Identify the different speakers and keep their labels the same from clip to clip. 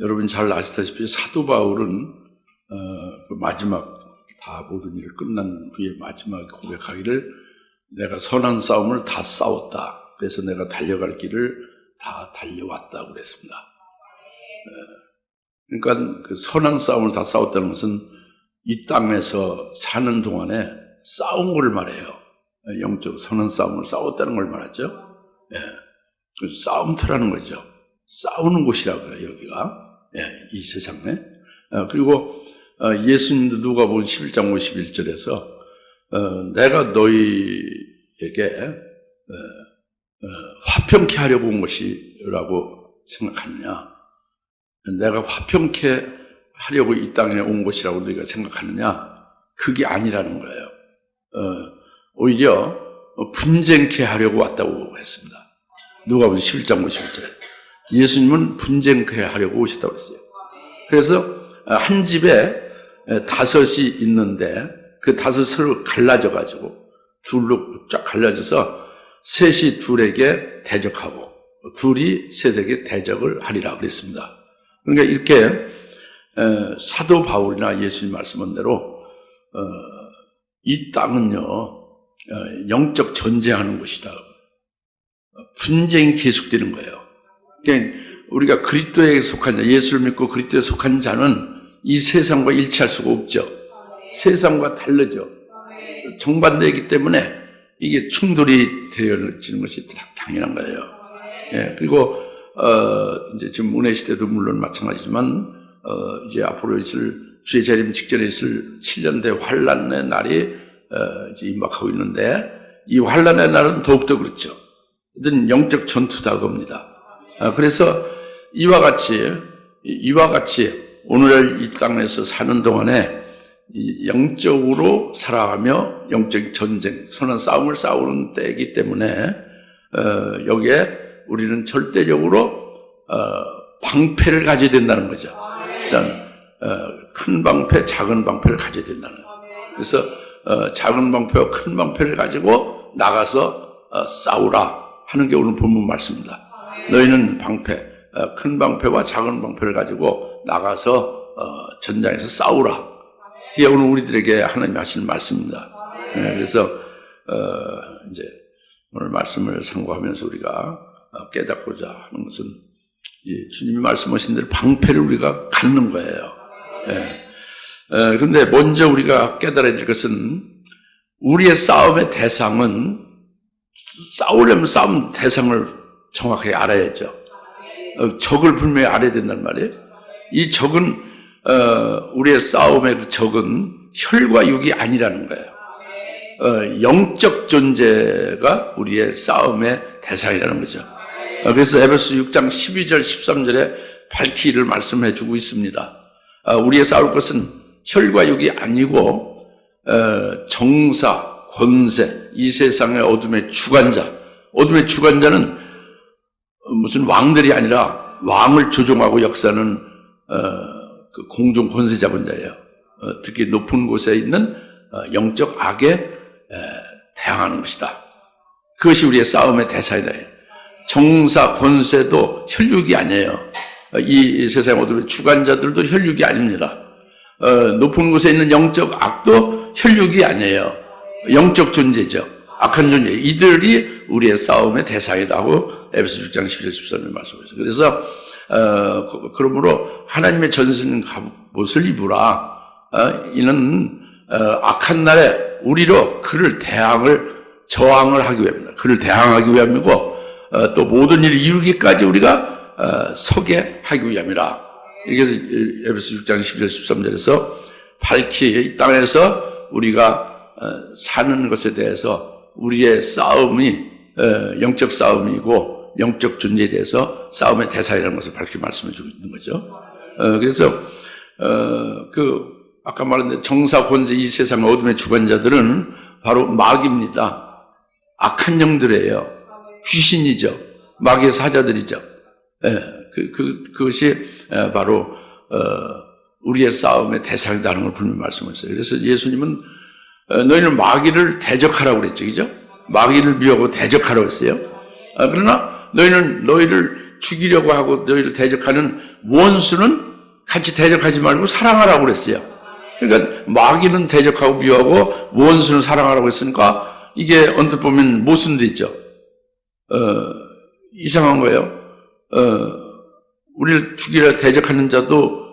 Speaker 1: 여러분 잘 아시다시피 사도 바울은 그 마지막 다 모든 일을 끝난 후에 마지막 고백하기를 내가 선한 싸움을 다 싸웠다. 그래서 내가 달려갈 길을 다 달려왔다고 그랬습니다. 그러니까 그 선한 싸움을 다 싸웠다는 것은 이 땅에서 사는 동안에 싸운 걸 말해요. 영적 선한 싸움을 싸웠다는 걸 말하죠. 그 싸움터라는 거죠. 싸우는 곳이라고요, 여기가. 이 세상에. 그리고 예수님도 누가복음 11장 51절에서 내가 너희에게 화평케 하려고 온 것이라고 생각하느냐? 내가 화평케 하려고 이 땅에 온 것이라고 너희가 생각하느냐? 그게 아니라는 거예요. 오히려 분쟁케 하려고 왔다고 했습니다. 누가복음 11장 51절에. 예수님은 분쟁케 하려고 오셨다고 했어요. 그래서 한 집에 다섯이 있는데 그 다섯 서로 갈라져가지고 둘로 쫙 갈라져서 셋이 둘에게 대적하고 둘이 셋에게 대적을 하리라 그랬습니다. 그러니까 이렇게 사도 바울이나 예수님 말씀한 대로 이 땅은요 영적 전쟁하는 곳이다. 분쟁이 계속되는 거예요. 그러니까 우리가 그리스도에 속한 자, 예수를 믿고 그리스도에 속한 자는 이 세상과 일치할 수가 없죠. 세상과 다르죠. 정반대이기 때문에 이게 충돌이 되어지는 것이 당연한 거예요. 그리고 이제 지금 은혜 시대도 물론 마찬가지지만 이제 앞으로 있을 주의 재림 직전에 있을 7년대 환란의 날이 이제 임박하고 있는데 이 환란의 날은 더욱더 그렇죠. 이건 영적 전투다 겁니다. 그래서 이와 같이 오늘 이 땅에서 사는 동안에 영적으로 살아가며 영적 전쟁, 선한 싸움을 싸우는 때이기 때문에 여기에 우리는 절대적으로 방패를 가져야 된다는 거죠. 일단 큰 방패, 작은 방패를 가져야 된다는 거예요. 그래서 작은 방패와 큰 방패를 가지고 나가서 싸우라 하는 게 오늘 본문 말씀입니다. 너희는 방패, 큰 방패와 작은 방패를 가지고 나가서 전장에서 싸우라. 이게 오늘 우리들에게 하나님이 하시는 말씀입니다. 그래서 이제 오늘 말씀을 참고하면서 우리가 깨닫고자 하는 것은 주님이 말씀하신 대로 방패를 우리가 갖는 거예요. 그런데 먼저 우리가 깨달아야 될 것은 우리의 싸움의 대상은 싸우려면 싸움 대상을 정확하게 알아야죠. 적을 분명히 알아야 된단 말이에요. 이 적은 우리의 싸움의 그 적은 혈과 육이 아니라는 거예요. 영적 존재가 우리의 싸움의 대상이라는 거죠. 그래서 에베소 6장 12절 13절에 밝히기를 말씀해 주고 있습니다. 우리의 싸울 것은 혈과 육이 아니고 정사, 권세, 이 세상의 어둠의 주관자. 어둠의 주관자는 무슨 왕들이 아니라 왕을 조종하고 역사하는 그 공중 권세 잡은 자예요. 특히 높은 곳에 있는 영적 악에 대항하는 것이다. 그것이 우리의 싸움의 대상이다. 정사, 권세도 혈육이 아니에요. 이 세상의 어둠의 주관자들도 혈육이 아닙니다. 높은 곳에 있는 영적 악도 혈육이 아니에요. 영적 존재죠. 악한 존재. 이들이 우리의 싸움의 대상이다 하고 에베소 6장 11절 13절 말씀하셨어요. 그래서 그러므로 하나님의 전신 갑옷을 입으라. 이는 악한 날에 우리로 그를 저항을 하기 위함입니다. 그를 대항하기 위함이고 또 모든 일을 이루기까지 우리가 서게 하기 위함이라. 그래서 에베소 6장 11절 13절에서 밝히 이 땅에서 우리가 사는 것에 대해서 우리의 싸움이 영적 싸움이고 영적 존재에 대해서 싸움의 대상이라는 것을 밝히 말씀해 주고 있는 거죠. 그래서 아까 말한 정사, 권세, 이 세상의 어둠의 주관자들은 바로 마귀입니다. 악한 영들이에요. 귀신이죠. 마귀의 사자들이죠. 그것이 바로 우리의 싸움의 대상이라는 걸 분명히 말씀하셨어요. 그래서 예수님은 너희는 마귀를 대적하라고 그랬죠. 그죠? 마귀를 미워하고 대적하라고 했어요. 그러나 너희를 죽이려고 하고 너희를 대적하는 원수는 같이 대적하지 말고 사랑하라고 그랬어요. 그러니까 마귀는 대적하고 미워하고 원수는 사랑하라고 했으니까 이게 언뜻 보면 모순돼 있죠. 이상한 거예요. 우리를 죽이려 대적하는 자도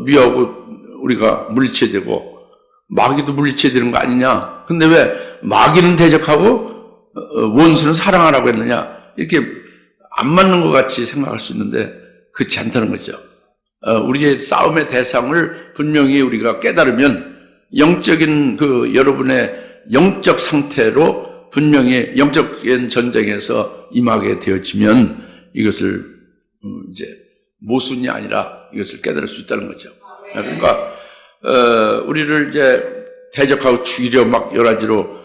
Speaker 1: 미워하고 우리가 물리쳐야 되고 마귀도 물리쳐야 되는 거 아니냐. 근데 왜 마귀는 대적하고 원수는 사랑하라고 했느냐. 이렇게 안 맞는 것 같이 생각할 수 있는데 그렇지 않다는 거죠. 우리의 싸움의 대상을 분명히 우리가 깨달으면 영적인 여러분의 영적 상태로 분명히 영적인 전쟁에서 임하게 되어지면 이것을 이제 모순이 아니라 이것을 깨달을 수 있다는 거죠. 그러니까 우리를 이제 대적하고 죽이려 막 여러 가지로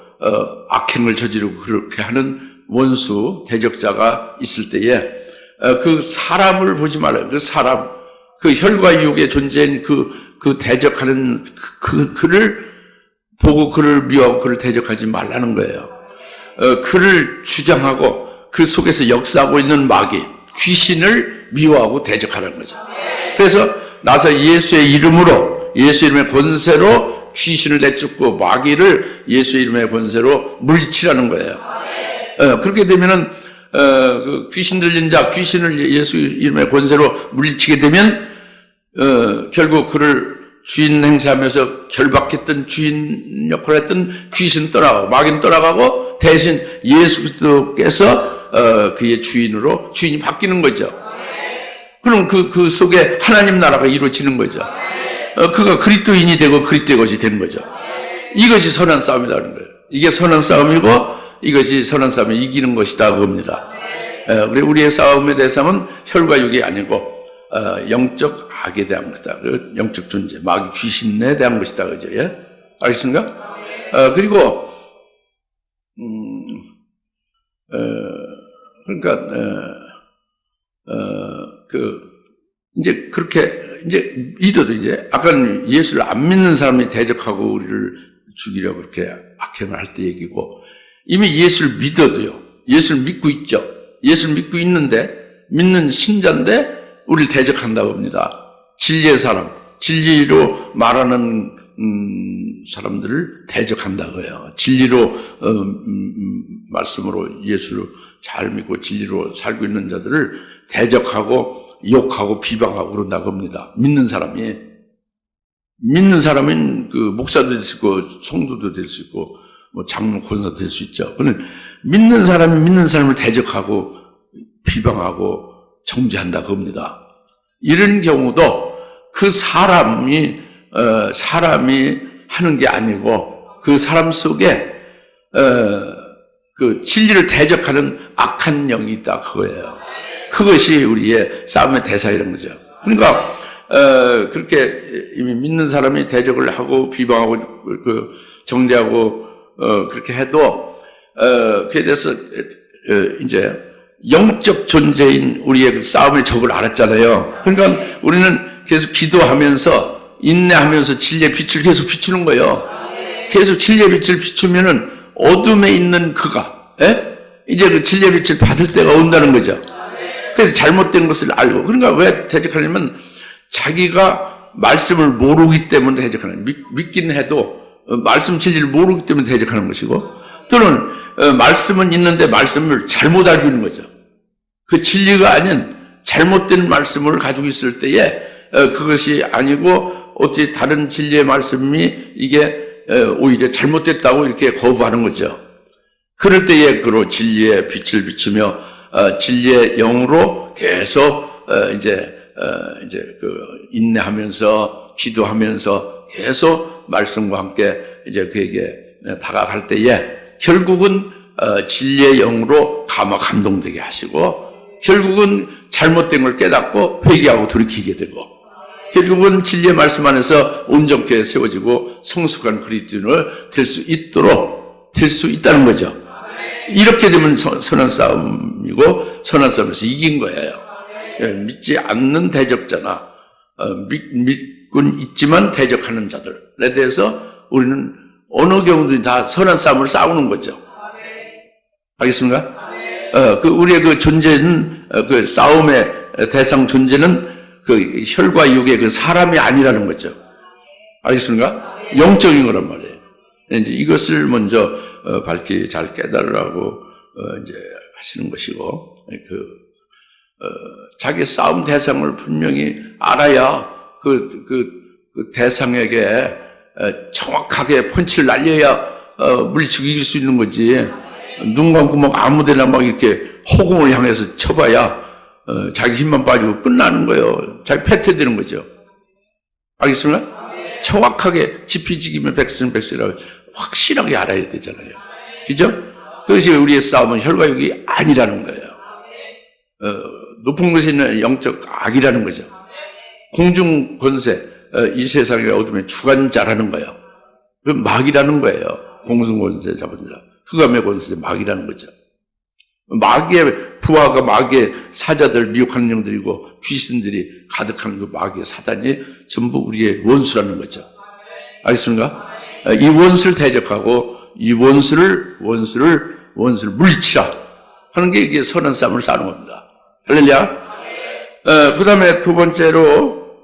Speaker 1: 악행을 저지르고 그렇게 하는 원수 대적자가 있을 때에 그 사람을 보지 말아요. 그 사람, 그 혈과 육의 존재인 그 대적하는 그를 보고 그를 미워하고 그를 대적하지 말라는 거예요. 그를 주장하고 그 속에서 역사하고 있는 마귀, 귀신을 미워하고 대적하라는 거죠. 그래서 나서 예수의 이름으로, 예수 이름의 권세로 귀신을 내쫓고 마귀를 예수의 이름의 권세로 물리치라는 거예요. 그렇게 되면은 그 귀신 들린 자, 귀신을 예수 이름의 권세로 물리치게 되면 결국 그를 주인 행세하면서 결박했던 주인 역할을 했던 귀신 떠나가고 마귀는 떠나가고 대신 예수 그리스도께서 그의 주인으로 주인이 바뀌는 거죠. 그럼 그 속에 하나님 나라가 이루어지는 거죠. 그가 그리스도인이 되고 그리스도의 것이 되는 거죠. 이것이 선한 싸움이라는 거예요. 이게 선한 싸움이고 이것이 선한 싸움을 이기는 것이다 그겁니다. 우리의 싸움의 대상은 혈과 육이 아니고 영적 악에 대한 것이다. 영적 존재, 마귀 귀신에 대한 것이다. 그죠? 예? 알겠습니까? 그리고 그러니까 이제 그렇게 이제 믿어도 이제 아까 예수를 안 믿는 사람이 대적하고 우리를 죽이려고 그렇게 악행을 할 때 얘기고 이미 예수를 믿어도요. 예수를 믿고 있죠. 예수를 믿고 있는데 믿는 신자인데 우리를 대적한다고 합니다. 진리의 사람, 진리로 말하는 사람들을 대적한다고 해요. 진리로 말씀으로 예수를 잘 믿고 진리로 살고 있는 자들을 대적하고 욕하고 비방하고 그런다고 합니다. 믿는 사람은 그 목사도 될 수 있고 성도도 될 수 있고 뭐 장로 권사도 될 수 있죠. 그는 믿는 사람이 믿는 사람을 대적하고 비방하고 정죄한다고 합니다. 이런 경우도 그 사람이 하는 게 아니고 그 사람 속에 그 진리를 대적하는 악한 영이 있다 그거예요. 그것이 우리의 싸움의 대상이라는 거죠. 그러니까 그렇게 이미 믿는 사람이 대적을 하고 비방하고 정죄하고 그렇게 해도 그에 대해서 이제 영적 존재인 우리의 그 싸움의 적을 알았잖아요. 그러니까 우리는 계속 기도하면서 인내하면서 진리의 빛을 계속 비추는 거예요. 계속 진리의 빛을 비추면은 어둠에 있는 그가 이제 그 진리의 빛을 받을 때가 온다는 거죠. 그래서 잘못된 것을 알고 그러니까 왜 대적하냐면 자기가 말씀을 모르기 때문에 대적하는 믿기는 해도 말씀 진리를 모르기 때문에 대적하는 것이고 또는 말씀은 있는데 말씀을 잘못 알고 있는 거죠. 그 진리가 아닌 잘못된 말씀을 가지고 있을 때에 그것이 아니고 어찌 다른 진리의 말씀이 이게 오히려 잘못됐다고 이렇게 거부하는 거죠. 그럴 때에 그로 진리의 빛을 비추며 진리의 영으로 계속 이제 인내하면서 기도하면서 계속 말씀과 함께 이제 그에게 다가갈 때에 결국은 진리의 영으로 감동되게 하시고 결국은 잘못된 걸 깨닫고 회개하고 돌이키게 되고 결국은 진리의 말씀 안에서 온전케 세워지고 성숙한 그리스도인을 될 수 있다는 거죠. 이렇게 되면 선한 싸움이고 선한 싸움에서 이긴 거예요. 믿지 않는 대적자나 믿고는 있지만 대적하는 자들에 대해서 우리는 어느 경우든 다 선한 싸움을 싸우는 거죠. 알겠습니까? 우리의 그 존재는, 그 싸움의 대상 존재는 그 혈과 육의 그 사람이 아니라는 거죠. 알겠습니까? 영적인 거란 말이에요. 이제 이것을 먼저 밝히 잘 깨달으라고 이제 하시는 것이고, 자기 싸움 대상을 분명히 알아야 그 대상에게 정확하게 펀치를 날려야 물리치고 이길 수 있는 거지. 눈 감고 막 아무데나 막 이렇게 허공을 향해서 쳐봐야 자기 힘만 빠지고 끝나는 거예요. 자기 패퇴되는 거죠. 알겠습니까? 정확하게 지피지기면 백승 백승이라고 확실하게 알아야 되잖아요. 그죠? 그것이 우리의 싸움은 혈과 육이 아니라는 거예요. 높은 것에 있는 영적 악이라는 거죠. 공중 권세, 이 세상의 어둠의 주관자라는 거예요. 그 마귀라는 거예요. 공중 권세 잡은 자. 흑암의 권세, 마귀라는 거죠. 마귀의 부하가 마귀의 사자들, 미혹하는 영들이고 귀신들이 가득한 그 마귀의 사단이 전부 우리의 원수라는 거죠. 알겠습니까? 이 원수를 대적하고 이 원수를 물리치라 하는 게 이게 선한 싸움을 싸는 겁니다. 할렐루야. 그 다음에 두 번째로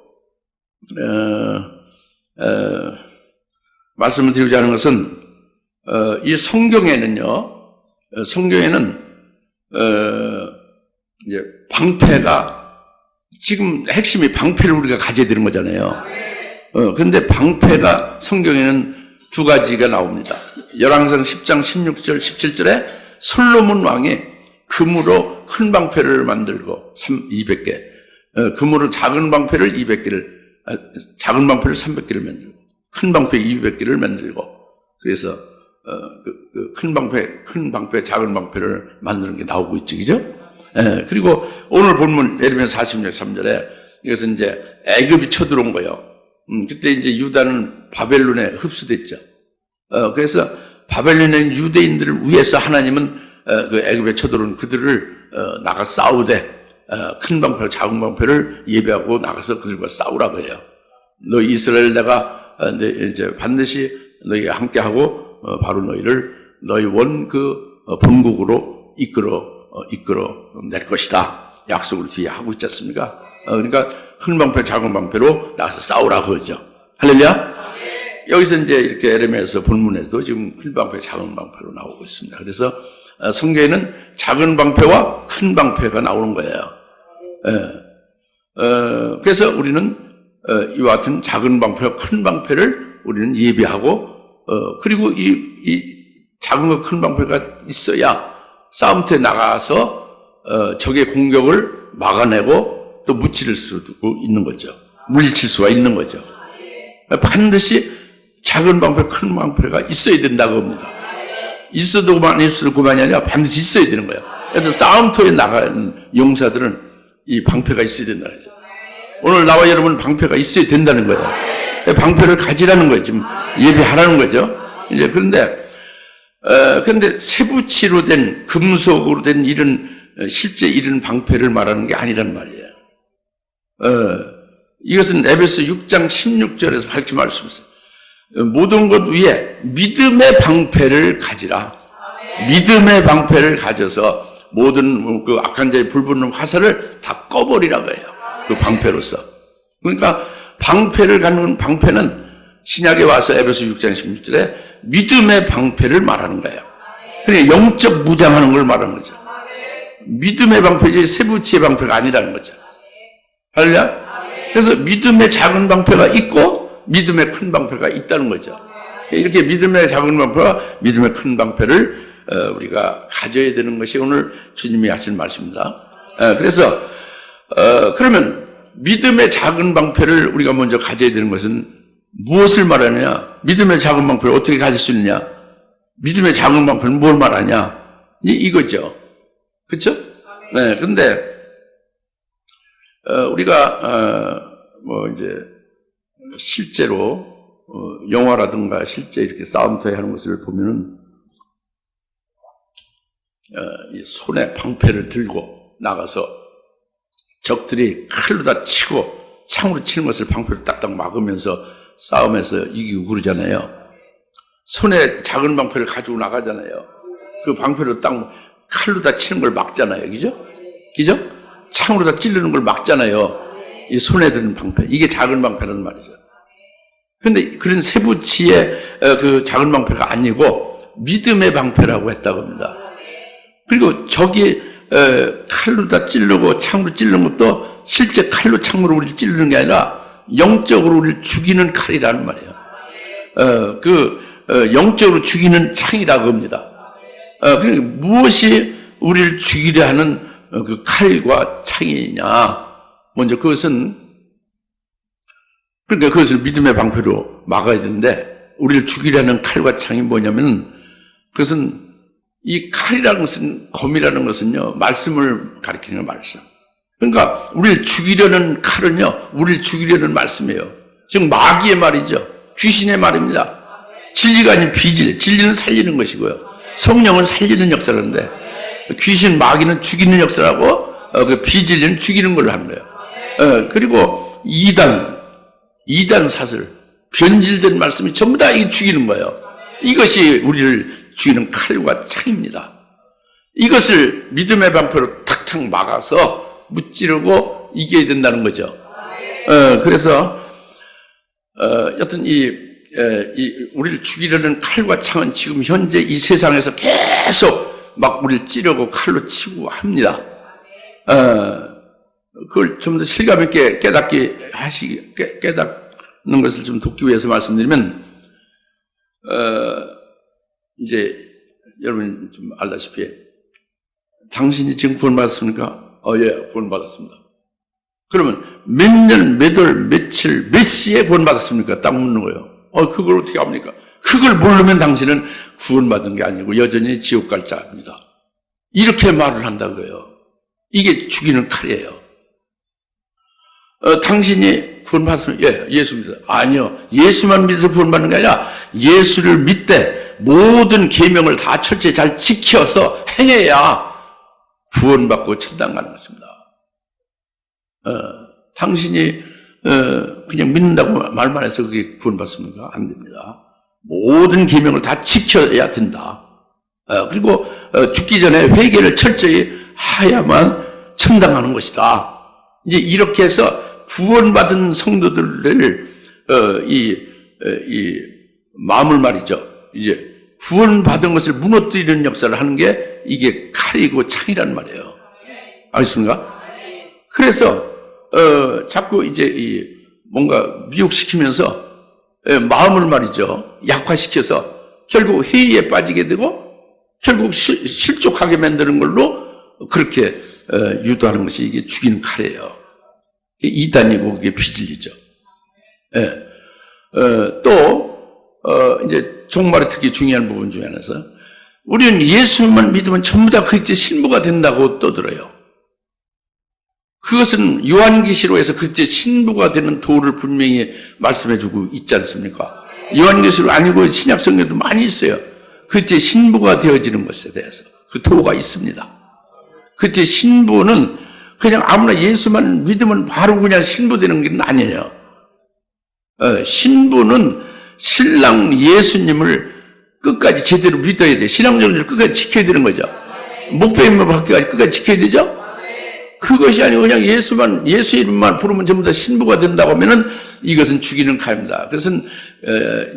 Speaker 1: 말씀을 드리고자 하는 것은 이 성경에는 이제 방패가 지금 핵심이 방패를 우리가 가져야 되는 거잖아요. 그런데 방패가 성경에는 두 가지가 나옵니다. 열왕기상 10장 16절 17절에 솔로몬 왕이 금으로 큰 방패를 만들고 200개, 금으로 작은 방패를 200개를, 작은 방패를 300개를 만들고 큰 방패 200개를 만들고, 그래서 큰 방패, 작은 방패를 만드는 게 나오고 있죠, 그죠? 그리고 오늘 본문 예레미야 46장 3절에 이것은 이제 애굽이 쳐들어온 거예요. 그때 이제 유다는 바벨론에 흡수됐죠. 그래서 바벨론의 유대인들을 위해서 하나님은 그 애굽에 쳐들어온 그들을 나가 싸우되 큰 방패, 작은 방패를 예배하고 나가서 그들과 싸우라고 해요. 너 이스라엘 내가 이제 반드시 너희가 함께하고 바로 너희를 너희 원 본국으로 이끌어 낼 것이다. 약속을 뒤에 하고 있지 않습니까? 그러니까 큰 방패, 작은 방패로 나가서 싸우라고 하죠. 할렐루야. 여기서 이제 이렇게 예레미야서 본문에도 지금 큰 방패, 작은 방패로 나오고 있습니다. 그래서 성경에는 작은 방패와 큰 방패가 나오는 거예요. 그래서 우리는 이와 같은 작은 방패와 큰 방패를 우리는 예비하고, 그리고 이 작은 거 큰 방패가 있어야 싸움터에 나가서 적의 공격을 막아내고 또 무찌를 수도 있는 거죠. 물리칠 수가 있는 거죠. 반드시 작은 방패, 큰 방패가 있어야 된다고 합니다. 있어도 그만이 아니라 반드시 있어야 되는 거예요. 그래서 싸움터에 나가는 용사들은 이 방패가 있어야 된다는 거죠. 오늘 나와 여러분 방패가 있어야 된다는 거예요. 방패를 가지라는 거예요. 지금 예비하라는 거죠. 이제 그런데 세부치로 된 금속으로 된 실제 이런 방패를 말하는 게 아니란 말이에요. 이것은 에베소 6장 16절에서 밝히 말씀했어요. 모든 것 위에 믿음의 방패를 가지라. 믿음의 방패를 가져서 모든 그 악한 자의 불붙는 화살을 다 꺼버리라고 해요. 그 방패로서. 그러니까 방패를 갖는 방패는 신약에 와서 에베소 6장 16절에 믿음의 방패를 말하는 거예요. 그러니까 영적 무장하는 걸 말하는 거죠. 믿음의 방패지 세부치의 방패가 아니라는 거죠. 할렐루야? 그래서 믿음의 작은 방패가 있고 믿음의 큰 방패가 있다는 거죠. 이렇게 믿음의 작은 방패와 믿음의 큰 방패를 우리가 가져야 되는 것이 오늘 주님이 하신 말씀입니다. 그래서 그러면 믿음의 작은 방패를 우리가 먼저 가져야 되는 것은 무엇을 말하느냐? 믿음의 작은 방패를 어떻게 가질 수 있느냐? 믿음의 작은 방패는 뭘 말하냐? 이거죠. 그렇죠? 네. 근데 우리가 이제 실제로 영화라든가 실제 이렇게 싸움터에 하는 것을 보면은 이 손에 방패를 들고 나가서 적들이 칼로 다 치고 창으로 치는 것을 방패로 딱딱 막으면서 싸움에서 이기고 그러잖아요. 손에 작은 방패를 가지고 나가잖아요. 그 방패로 딱 칼로 다 치는 걸 막잖아요. 그죠? 그죠? 창으로 다 찌르는 걸 막잖아요. 이 손에 드는 방패. 이게 작은 방패란 말이죠. 근데 그런 세부치의 그 작은 방패가 아니고 믿음의 방패라고 했다고 합니다. 그리고 저기 칼로 다 찌르고 창으로 찌르는 것도 실제 칼로 창으로 우리를 찌르는 게 아니라 영적으로 우리를 죽이는 칼이라는 말이에요. 영적으로 죽이는 창이라고 합니다. 그러니까 무엇이 우리를 죽이려 하는 그 칼과 창이냐. 먼저 그것은, 그러니까 그것을 믿음의 방패로 막아야 되는데, 우리를 죽이려 하는 칼과 창이 뭐냐면, 그것은 이 칼이라는 것은, 검이라는 것은요, 말씀을 가리키는 말씀. 그러니까 우리를 죽이려는 칼은요, 우리를 죽이려는 말씀이에요. 즉 마귀의 말이죠. 귀신의 말입니다. 진리가 아닌 비질, 진리는 살리는 것이고요. 성령은 살리는 역사를 하는데, 귀신, 마귀는 죽이는 역사라고, 그 비진리는 죽이는 걸로 하는 거예요. 그리고 이단 사슬, 변질된 말씀이 전부 다 죽이는 거예요. 이것이 우리를 죽이는 칼과 창입니다. 이것을 믿음의 방패로 탁탁 막아서 무찌르고 이겨야 된다는 거죠. 그래서 여튼 우리를 죽이려는 칼과 창은 지금 현재 이 세상에서 계속 막 우리를 찌르고 칼로 치고 합니다. 그걸 좀 더 실감 있게 깨닫는 것을 좀 돕기 위해서 말씀드리면, 이제 여러분 좀 알다시피 당신이 지금 구원받았습니까? 예, 구원받았습니다. 그러면 몇 년, 몇 월, 며칠, 몇 시에 구원받았습니까? 딱 묻는 거예요. 그걸 어떻게 합니까? 그걸 모르면 당신은 구원받은 게 아니고 여전히 지옥 갈 자입니다. 이렇게 말을 한다고요. 이게 죽이는 칼이에요. 당신이 구원받았으면, 예, 예수 믿어. 아니요. 예수만 믿어서 구원받는 게 아니라 예수를 믿되 모든 계명을 다 철저히 잘 지켜서 행해야 구원받고 천당 가는 것입니다. 당신이 그냥 믿는다고 말만 해서 그게 구원받습니까? 안 됩니다. 모든 계명을 다 지켜야 된다. 그리고 죽기 전에 회개를 철저히 하야만 천당하는 것이다. 이제 이렇게 해서 구원받은 성도들을 이 마음을 말이죠. 이제 구원받은 것을 무너뜨리는 역사를 하는 게 이게 칼이고 창이란 말이에요. 알겠습니까? 그래서 자꾸 이제 뭔가 미혹시키면서 마음을 말이죠. 약화시켜서 결국 회의에 빠지게 되고 결국 실족하게 만드는 걸로 그렇게 유도하는 것이 이게 죽이는 칼이에요. 이단이고 그게 비진리죠. 예. 이제 종말의 특히 중요한 부분 중에 하나서 우리는 예수만 믿으면 전부 다 그리스도의 신부가 된다고 떠들어요. 그것은 요한계시록에서 그리스도의 신부가 되는 도를 분명히 말씀해주고 있지 않습니까? 요한계시록 아니고 신약성경도 많이 있어요. 그리스도의 신부가 되어지는 것에 대해서 그 도가 있습니다. 그리스도의 신부는 그냥 아무나 예수만 믿으면 바로 그냥 신부 되는 게 아니에요. 신부는 신랑 예수님을 끝까지 제대로 믿어야 돼. 신앙정신을 끝까지 지켜야 되는 거죠. 목배임을 받기까지 끝까지 지켜야 되죠. 그것이 아니고 그냥 예수 이름만 부르면 전부 다 신부가 된다고 하면은 이것은 죽이는 칼입니다. 그것은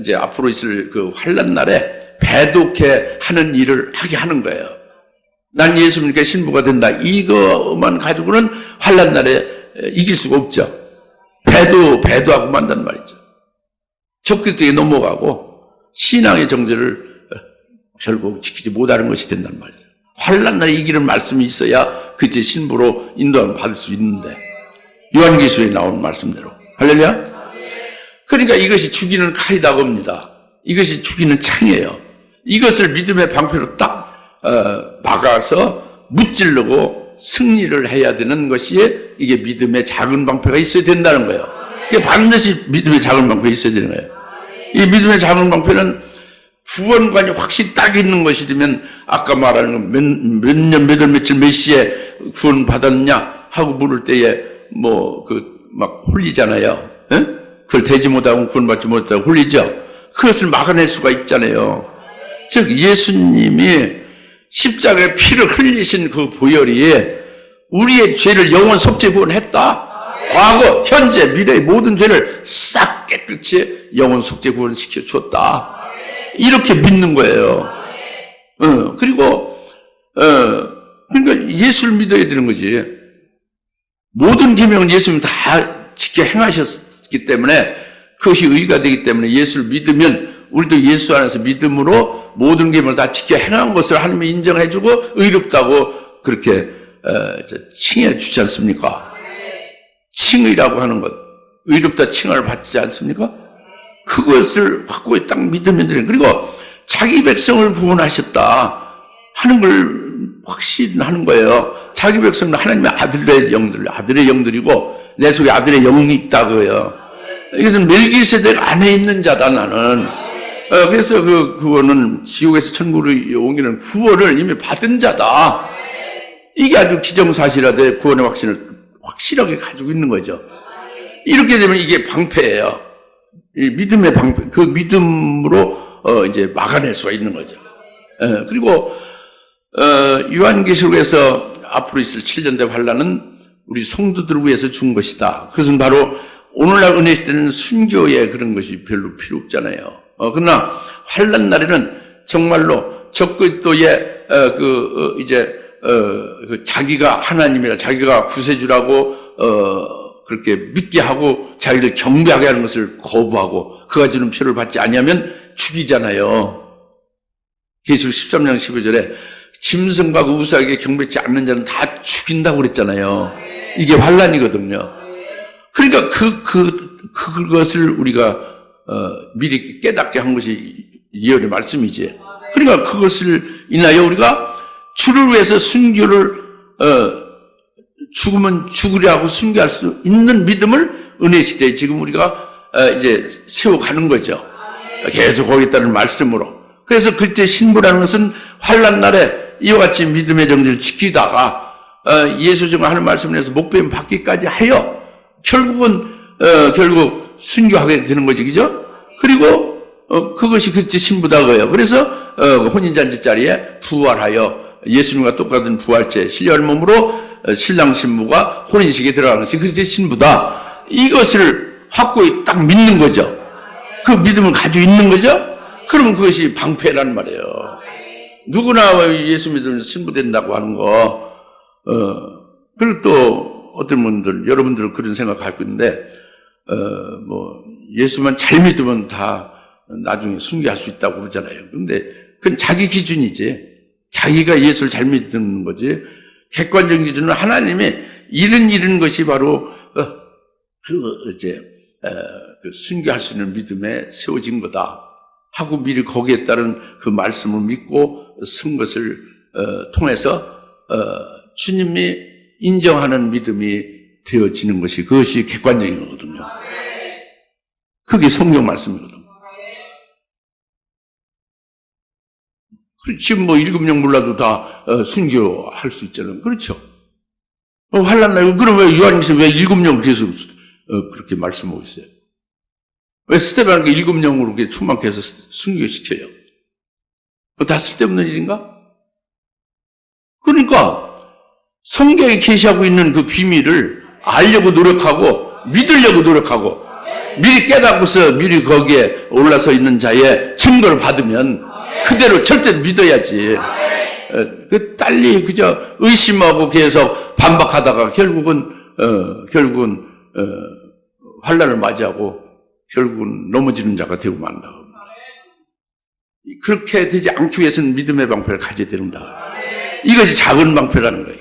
Speaker 1: 이제 앞으로 있을 그 환난 날에 배독해 하는 일을 하게 하는 거예요. 난 예수 믿으니까 신부가 된다. 이거만 가지고는 환난 날에 이길 수가 없죠. 배도하고 만단 말이죠. 적그리스도에 넘어가고 신앙의 정죄를 결국 지키지 못하는 것이 된단 말이죠. 환난 날에 이기는 말씀이 있어야 그때 신부로 인도함을 받을 수 있는데 요한계시록에 나온 말씀대로 할렐루야. 그러니까 이것이 죽이는 칼이라고 합니다. 이것이 죽이는 창이에요. 이것을 믿음의 방패로 딱 막아서 무찌르고 승리를 해야 되는 것이 이게 믿음의 작은 방패가 있어야 된다는 거예요. 이게 반드시 믿음의 작은 방패가 있어야 되는 거예요. 이 믿음의 작은 방패는 구원관이 확실히 딱 있는 것이 되면 아까 말하는 몇 년, 몇 월, 며칠, 몇 시에 구원 받았냐 하고 물을 때에 막 홀리잖아요. 에? 그걸 되지 못하고 구원받지 못하고 홀리죠. 그것을 막아낼 수가 있잖아요. 즉 예수님이 십자가에 피를 흘리신 그 보혈이 우리의 죄를 영원 속죄 구원했다. 과거, 현재, 미래의 모든 죄를 싹 깨끗이 영원 속죄 구원시켜 줬다. 이렇게 믿는 거예요. 그리고 그러니까 예수를 믿어야 되는 거지. 모든 계명은 예수님 다 지켜 행하셨기 때문에 그것이 의가 되기 때문에 예수를 믿으면 우리도 예수 안에서 믿음으로 모든 계명을 다 지켜 행한 것을 하나님이 인정해주고 의롭다고 그렇게 칭해 주지 않습니까? 칭의라고 하는 것, 의롭다 칭을 받지 않습니까? 그것을 확고히 딱 믿으면 되는. 그리고 자기 백성을 구원하셨다 하는 걸 확신하는 거예요. 자기 백성은 하나님의 아들의 영들이고 내 속에 아들의 영이 있다고요. 이것은 멜기세덱 안에 있는 자다 나는. 그래서 그거는 지옥에서 천국으로 옮기는 구원을 이미 받은 자다. 이게 아주 기정사실화돼 구원의 확신을 확실하게 가지고 있는 거죠. 이렇게 되면 이게 방패예요. 이 믿음의 방패, 그 믿음으로 이제 막아낼 수가 있는 거죠. 그리고 요한계시록에서 앞으로 있을 7년대 환란은 우리 성도들을 위해서 준 것이다. 그것은 바로 오늘날 은혜 시대는 순교에 그런 것이 별로 필요 없잖아요. 그러나 환란 날에는 정말로 적그리스도의 자기가 하나님이라 자기가 구세주라고 그렇게 믿게 하고 자기를 경배하게 하는 것을 거부하고 그가 주는 표를 받지 아니하면 죽이잖아요. 계시록 13장 15절에 짐승과 그 우사에게 경배치 않는 자는 다 죽인다고 그랬잖아요. 이게 환란이거든요. 그러니까 그것을 우리가 미리 깨닫게 한 것이 예언의 말씀이지. 그러니까 그것을 인하여 우리가 주를 위해서 순교를 죽으면 죽으려 하고 순교할 수 있는 믿음을 은혜 시대에 지금 우리가 이제 세워가는 거죠. 계속 거기에 따른 말씀으로. 그래서 그때 신부라는 것은 환난 날에 이와 같이 믿음의 정리를 지키다가 예수 중 하는 말씀을 해서 목배임 받기까지 하여 결국 순교하게 되는 거지, 그죠? 그리고 그것이 그때 신부다고요. 그래서 혼인잔치 자리에 부활하여 예수님과 똑같은 부활체 신령한 몸으로 신랑 신부가 혼인식에 들어가는 것이 그때 신부다. 이것을 확고히 딱 믿는 거죠. 그 믿음을 가지고 있는 거죠. 그러면 그것이 방패란 말이에요. 누구나 예수 믿으면 신부된다고 하는 거. 그리고 또 어떤 분들, 여러분들 그런 생각 갖고 있는데, 예수만 잘 믿으면 다 나중에 순교할 수 있다고 그러잖아요. 근데 그건 자기 기준이지. 자기가 예수를 잘 믿는 거지. 객관적인 기준은 하나님이 이런 것이 바로 순교할 수 있는 믿음에 세워진 거다 하고 미리 거기에 따른 그 말씀을 믿고 쓴 것을 통해서 주님이 인정하는 믿음이 되어지는 것이 그것이 객관적인 거거든요. 그게 성경 말씀이거든요. 지금 일급령 몰라도 다 순교할 수 있잖아요. 그렇죠? 환난 날 그럼 왜 요한께서 왜 일급령을 계속 그렇게 말씀하고 있어요? 왜 스데반에게 일급령으로 그렇게 충만케 해서 순교시켜요? 다 쓸데없는 일인가? 그러니까 성경에 계시하고 있는 그 비밀을 알려고 노력하고 믿으려고 노력하고 미리 깨닫고서 미리 거기에 올라서 있는 자의 증거를 받으면 그대로 절대 믿어야지. 딸리 그저 의심하고 계속 반박하다가 결국은 환난을 맞이하고 결국은 넘어지는 자가 되고 만다. 그렇게 되지 않기 위해서는 믿음의 방패를 가져야 된다. 이것이 작은 방패라는 거예요.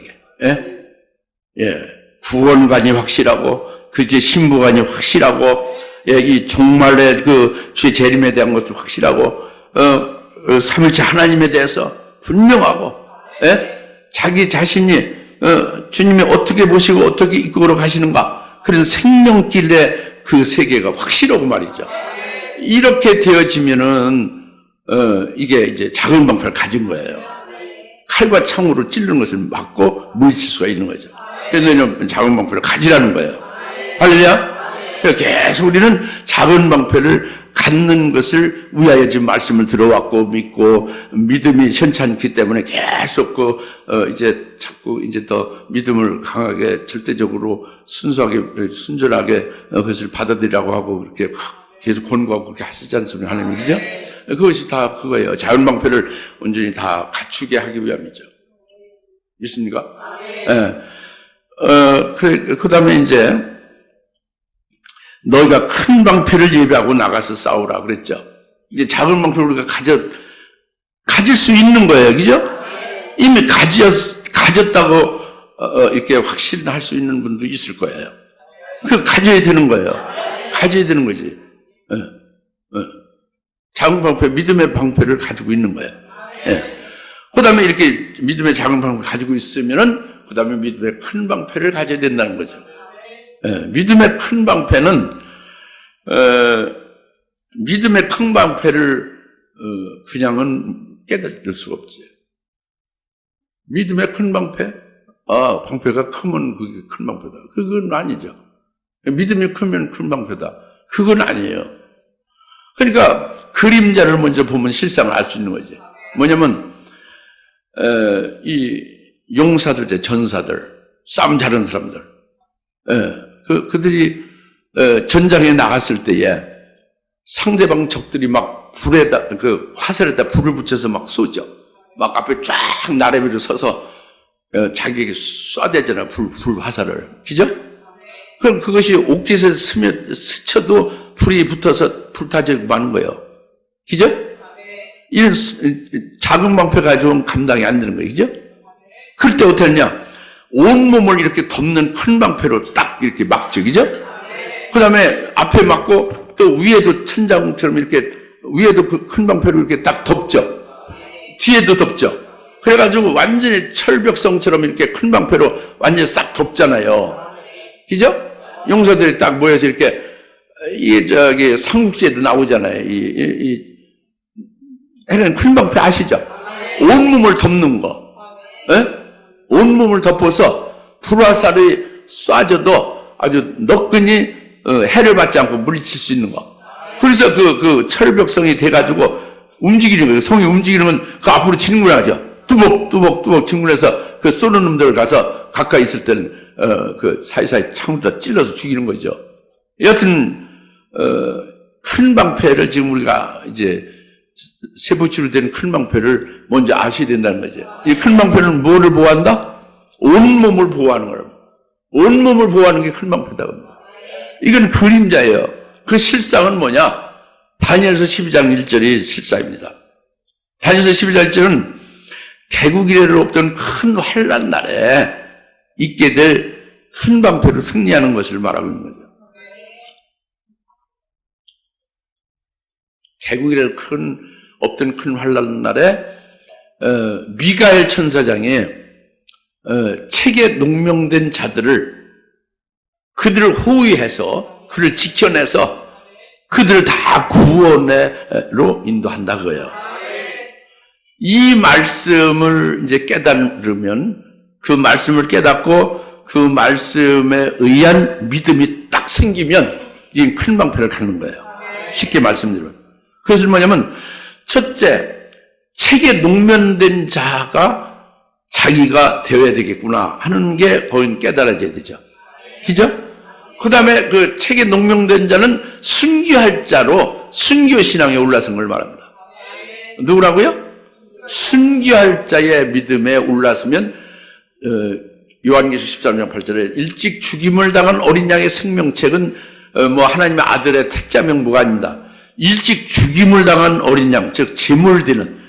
Speaker 1: 이게. 구원관이 확실하고 그제 신부관이 확실하고 이 종말의 그 주의 재림에 대한 것도 확실하고 삼일째 하나님에 대해서 분명하고 자기 자신이 주님이 어떻게 보시고 어떻게 이끌어 가시는가 그런 생명길의 그 세계가 확실하고 말이죠. 이렇게 되어지면은 이게 이제 작은 방패를 가진 거예요. 칼과 창으로 찌르는 것을 막고 물리칠 수가 있는 거죠. 그래서 작은 방패를 가지라는 거예요. 할렐루야. 그러니까 계속 우리는 작은 방패를 갖는 것을 위하여 지금 말씀을 들어왔고 믿고 믿음이 현찮기 때문에 계속 이제 자꾸 이제 더 믿음을 강하게 절대적으로 순수하게 순전하게 그것을 받아들이라고 하고 그렇게 계속 권고하고 그렇게 하시지 않습니까? 하나님, 그죠? 그것이 다 그거예요. 작은 방패를 온전히 다 갖추게 하기 위함이죠. 있습니까? 예. 그 다음에 이제 너희가 큰 방패를 예비하고 나가서 싸우라 그랬죠. 이제 작은 방패를 우리가 가질 수 있는 거예요. 그죠? 이미 가졌다고 이렇게 확실할 수 있는 분도 있을 거예요. 가져야 되는 거예요. 가져야 되는 거지. 작은 방패, 믿음의 방패를 가지고 있는 거예요. 그 다음에 이렇게 믿음의 작은 방패를 가지고 있으면은 그 다음에 믿음의 큰 방패를 가져야 된다는 거죠. 믿음의 큰 방패는, 믿음의 큰 방패를, 그냥은 깨달을 수가 없지. 믿음의 큰 방패? 방패가 크면 그게 큰 방패다. 그건 아니죠. 믿음이 크면 큰 방패다. 그건 아니에요. 그러니까 그림자를 먼저 보면 실상을 알 수 있는 거지. 뭐냐면, 이 용사들, 전사들, 싸움 잘하는 사람들, 그들이 전장에 나갔을 때에 상대방 적들이 막 불에다, 화살에다 불을 붙여서 막 쏘죠. 막 앞에 쫙 나래비로 서서 자기에게 쏴대잖아, 불 화살을. 그죠? 그럼 그것이 옥짓에 스쳐도 불이 붙어서 불타지고 마는 거예요. 그죠? 이런 작은 방패 가지고는 감당이 안 되는 거예요. 그죠? 그럴 때 어떻게 하냐? 온몸을 이렇게 덮는 큰 방패로 딱 이렇게 막죠. 그죠? 그 다음에 앞에 막고 또 위에도 천장처럼 이렇게 위에도 그 큰 방패로 이렇게 딱 덮죠. 뒤에도 덮죠. 그래가지고 완전히 철벽성처럼 이렇게 큰 방패로 완전히 싹 덮잖아요. 그죠? 용사들이 딱 모여서 이렇게, 삼국지에도 나오잖아요. 큰 방패 아시죠? 온몸을 덮는 거. 온몸을 덮어서 불화살이 쏴져도 아주 너끈히 해를 받지 않고 물리칠 수 있는 거. 그래서 그 철벽성이 돼가지고 움직이는 거예요. 성이 움직이면 그 앞으로 진군하죠. 뚜벅뚜벅 진군해서 그 쏘는 놈들 가서 가까이 있을 때는 그 사이사이 창으로 찔러서 죽이는 거죠. 여하튼 큰 방패를 지금 우리가 이제 세부치로 된 큰 방패를 먼저 아셔야 된다는 거죠. 이 큰 방패는 뭐를 보호한다? 온몸을 보호하는 거예요. 온몸을 보호하는 게 큰 방패다. 이건 그림자예요. 그 실상은 뭐냐? 다니엘서 12장 1절이 실상입니다. 다니엘서 12장 1절은 개국 이래로 없던 큰 환난 날에 있게 될 큰 방패로 승리하는 것을 말하고 있는 거죠. 개국 이래로 없던 큰 환난 날에 미가엘 천사장이 책에 농명된 자들을 그들을 호위해서 그를 지켜내서 그들을 다 구원으로 인도한다 그거예요. 이 말씀을 이제 깨달으면 그 말씀을 깨닫고 그 말씀에 의한 믿음이 딱 생기면 이 큰 방패를 갖는 거예요. 쉽게 말씀드리면. 그것은 뭐냐면 첫째, 책에 농면된 자가 자기가 되어야 되겠구나 하는 게 거긴 깨달아져야 되죠. 그죠? 그 다음에 그 책에 농명된 자는 순교할 자로 순교신앙에 올라선 걸 말합니다. 누구라고요? 순교할 자의 믿음에 올라서면 요한계시록 13장 8절에 일찍 죽임을 당한 어린 양의 생명책은 하나님의 아들의 태자 명부가 아닙니다. 일찍 죽임을 당한 어린 양, 즉 제물되는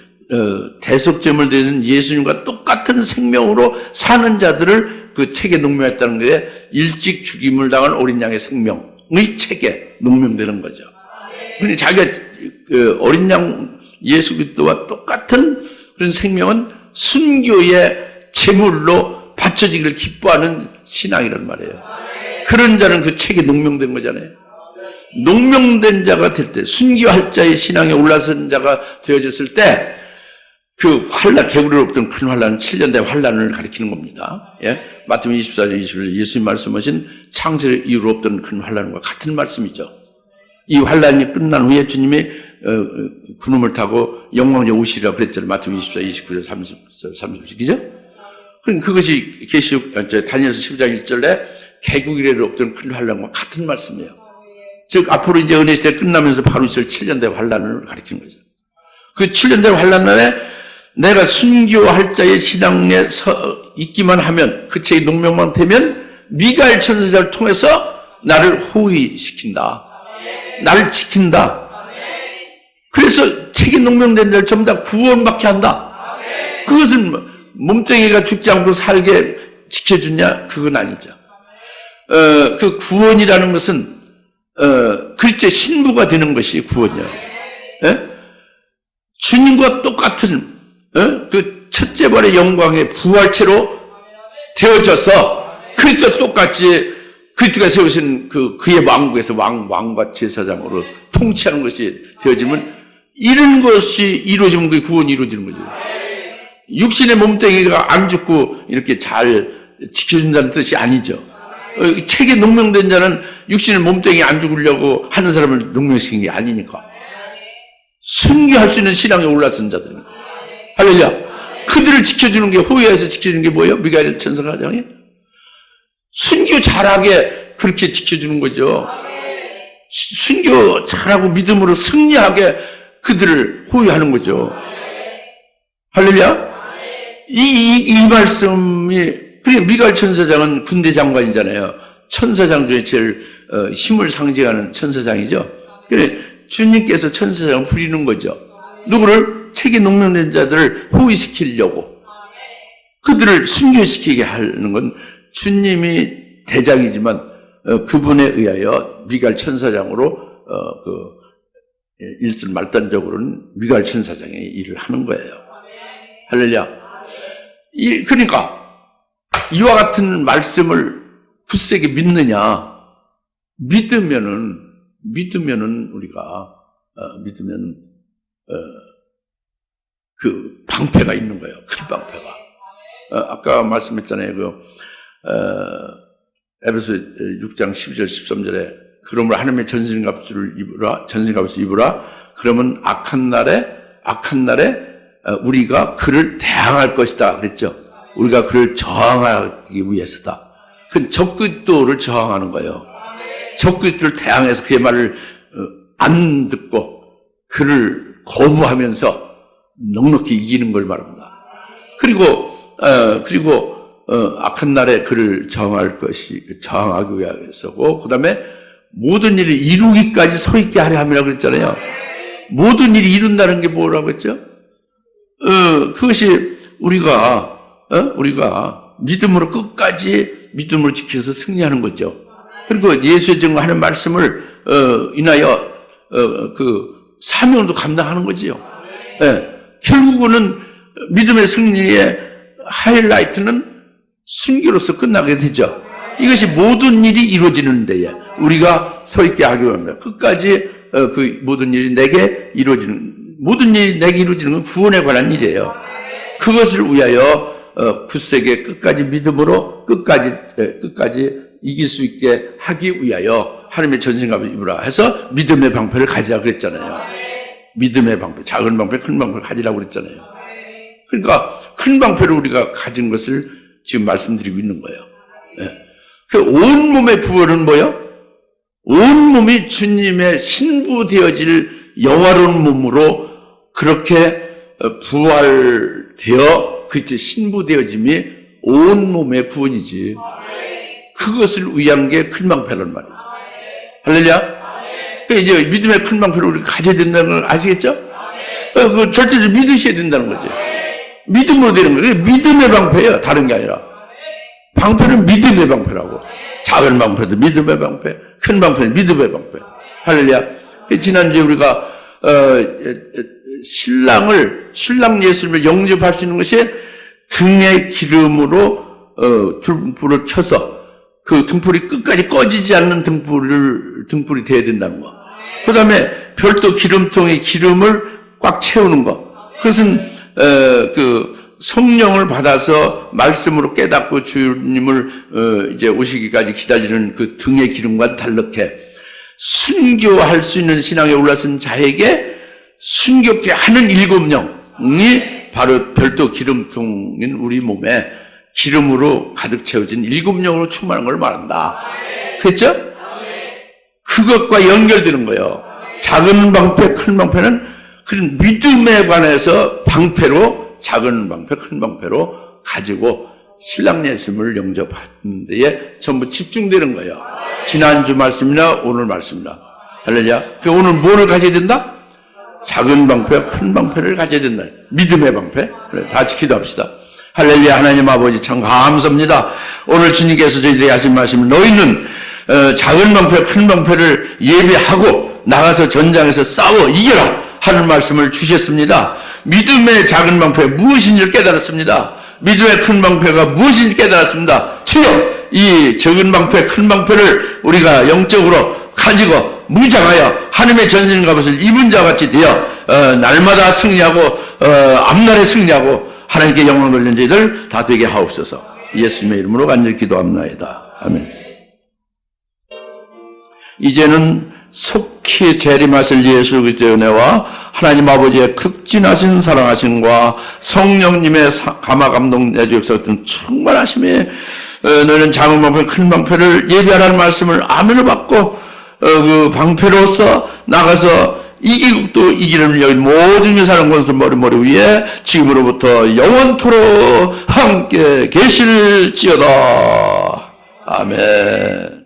Speaker 1: 대속제물 되는 예수님과 똑같은 생명으로 사는 자들을 그 책에 농명했다는 게 일찍 죽임을 당한 어린 양의 생명의 책에 농명되는 거죠. 근데 자기가 어린 양 예수 그리스도와 똑같은 그런 생명은 순교의 제물로 바쳐지기를 기뻐하는 신앙이란 말이에요. 그런 자는 그 책에 농명된 거잖아요. 농명된 자가 될 때, 순교할 자의 신앙에 올라선 자가 되어졌을 때 그 환란, 개구리로 없던 큰 환란은 7년 대 환란을 가리키는 겁니다. 예? 마태복음 24장 21절 예수님 말씀하신 창세 이후로 없던 큰 환란과 같은 말씀이죠. 이 환란이 끝난 후에 주님이 구름을 타고 영광에 오시리라 그랬잖아요. 마태복음 24, 29절, 30절, 그죠? 그럼 그것이 다니엘서 10장 1절에 개구리로 없던 큰 환란과 같은 말씀이에요. 즉 앞으로 이제 은혜 시대 끝나면서 바로 있을 7년대 환란을 가리키는 거죠. 그 7년대 환란 날에 내가 순교할 자의 신앙에 있기만 하면 그 책이 농명만 되면 미가엘 천사를 통해서 나를 호위시킨다. 나를 지킨다. 그래서 책이 농명된 자를 전부 다 구원받게 한다. 그것은 몸뚱이가 죽지 않고 살게 지켜주냐? 그건 아니죠. 그 구원이라는 것은 그리스도의 신부가 되는 것이 구원이에요. 예? 주님과 똑같은 그 첫째 발의 영광의 부활체로 되어져서 그리스도와 똑같이 그리스도가 세우신 그의 왕국에서 왕과 제사장으로 통치하는 것이 되어지면 이런 것이 이루어지면 그게 구원이 이루어지는 거죠. 육신의 몸뚱이가 안 죽고 이렇게 잘 지켜준다는 뜻이 아니죠. 책에 농명된 자는 육신의 몸뚱이 안 죽으려고 하는 사람을 농명시킨 게 아니니까. 순교할 수 있는 신앙에 올라선 자들입니다. 할렐루야. 그들을 지켜주는 게, 호위해서 지켜주는 게 뭐예요? 미가엘 천사가장이? 순교 잘하게 그렇게 지켜주는 거죠. 순교 잘하고 믿음으로 승리하게 그들을 호위하는 거죠. 할렐루야. 이 말씀이, 그러니까 미가엘 천사장은 군대 장관이잖아요. 천사장 중에 제일 힘을 상징하는 천사장이죠. 그래 주님께서 천사장을 부리는 거죠. 누구를? 책에 농명된 자들을 호위시키려고. 그들을 순교시키게 하는 건 주님이 대장이지만 그분에 의하여 미가엘 천사장으로 일설말단적으로는 미가엘 천사장이 일을 하는 거예요. 할렐루야. 그러니까 이와 같은 말씀을 굳세게 믿느냐? 믿으면은 우리가 믿으면 그 방패가 있는 거예요. 큰 방패가. 아까 말씀했잖아요. 에베소 6장 12절 13절에 그러므로 하나님의 전신갑주를 입으라. 그러면 악한 날에 우리가 그를 대항할 것이다 그랬죠. 우리가 그를 저항하기 위해서다. 그 적그리스도를 저항하는 거예요. 적그리스도를 대항해서 그의 말을 안 듣고 그를 거부하면서 넉넉히 이기는 걸 말합니다. 그리고 악한 날에 그를 저항하기 위해서고, 그 다음에 모든 일을 이루기까지 서 있게 하려 함이라고 그랬잖아요. 모든 일이 이룬다는 게 뭐라고 했죠? 그것이 우리가 믿음으로 끝까지 믿음으로 지켜서 승리하는 거죠. 그리고 예수의 증거하는 말씀을 인하여 그 사명도 감당하는 거지요. 네. 결국은 믿음의 승리의 하이라이트는 순교로서 끝나게 되죠. 이것이 모든 일이 이루어지는 데에 우리가 서 있게 하기 위함이다. 끝까지 그 모든 일이 내게 이루어지는 건 구원에 관한 일이에요. 그것을 위하여 굳세게 끝까지 믿음으로 끝까지 이길 수 있게 하기 위하여 하나님의 전신갑을 입으라 해서 믿음의 방패를 가지라 그랬잖아요. 믿음의 방패, 작은 방패, 큰 방패를 가지라고 그랬잖아요. 그러니까 큰 방패를 우리가 가진 것을 지금 말씀드리고 있는 거예요. 네. 그 온몸의 부활은 뭐예요? 온몸이 주님의 신부 되어질 영화로운 몸으로 그렇게 부활되어 그때 신부 되어짐이 온몸의 구원이지. 그것을 위한 게 큰 방패란 말이에요. 할렐루야. 이제 믿음의 큰 방패를 우리가 가져야 된다는 걸 아시겠죠? 그 절대로 믿으셔야 된다는 거죠. 믿음으로 되는 거예요. 믿음의 방패예요. 다른 게 아니라. 방패는 믿음의 방패라고. 작은 방패도 믿음의 방패, 큰 방패는 믿음의 방패. 할렐루야. 지난주에 우리가 신랑 예수님을 영접할 수 있는 것이 등의 기름으로 등불을 켜서 그 등불이 끝까지 꺼지지 않는 등불이 돼야 된다는 거. 그 다음에 별도 기름통에 기름을 꽉 채우는 거. 그것은 그 성령을 받아서 말씀으로 깨닫고 주님을 이제 오시기까지 기다리는 그 등의 기름과 다르게 순교할 수 있는 신앙에 올라선 자에게 순교케 하는 7영이 바로 별도 기름통인 우리 몸에 기름으로 가득 채워진 7영으로 충만한 걸 말한다. 그렇죠? 그것과 연결되는 거예요. 작은 방패, 큰 방패는 그런 믿음에 관해서 방패로, 작은 방패, 큰 방패로 가지고 신랑 예수님을 영접하는 데에 전부 집중되는 거예요. 지난주 말씀이나 오늘 말씀이나. 할렐루야. 오늘 뭐를 가져야 된다? 작은 방패, 큰 방패를 가져야 된다. 믿음의 방패. 다 같이 기도합시다. 할렐루야. 하나님 아버지 참 감사합니다. 오늘 주님께서 저희들에게 하신 말씀은 너희는 작은 방패, 큰 방패를 예비하고 나가서 전장에서 싸워 이겨라 하는 말씀을 주셨습니다. 믿음의 작은 방패 무엇인지를 깨달았습니다. 믿음의 큰 방패가 무엇인지 깨달았습니다. 주여, 이 적은 방패, 큰 방패를 우리가 영적으로 가지고 무장하여 하나님의 전신 갑옷을 입은 자와 같이 되어 날마다 승리하고 앞날에 승리하고 하나님께 영광 돌리는 저희들 다 되게 하옵소서. 예수님의 이름으로 간절히 기도합나이다. 아멘. 이제는 속히 재림하실 예수 그리스도의 은혜와 하나님 아버지의 극진하신 사랑하심과 성령님의 감화 감동 내주 역사 같은 충만하심에 너는 작은 방패 큰 방패를 예비하라는 말씀을 아멘을 받고 그 방패로서 나가서 이기국도 이기는 여기 모든 사람 권수 머리 위에 지금으로부터 영원토록 함께 계실지어다. 아멘.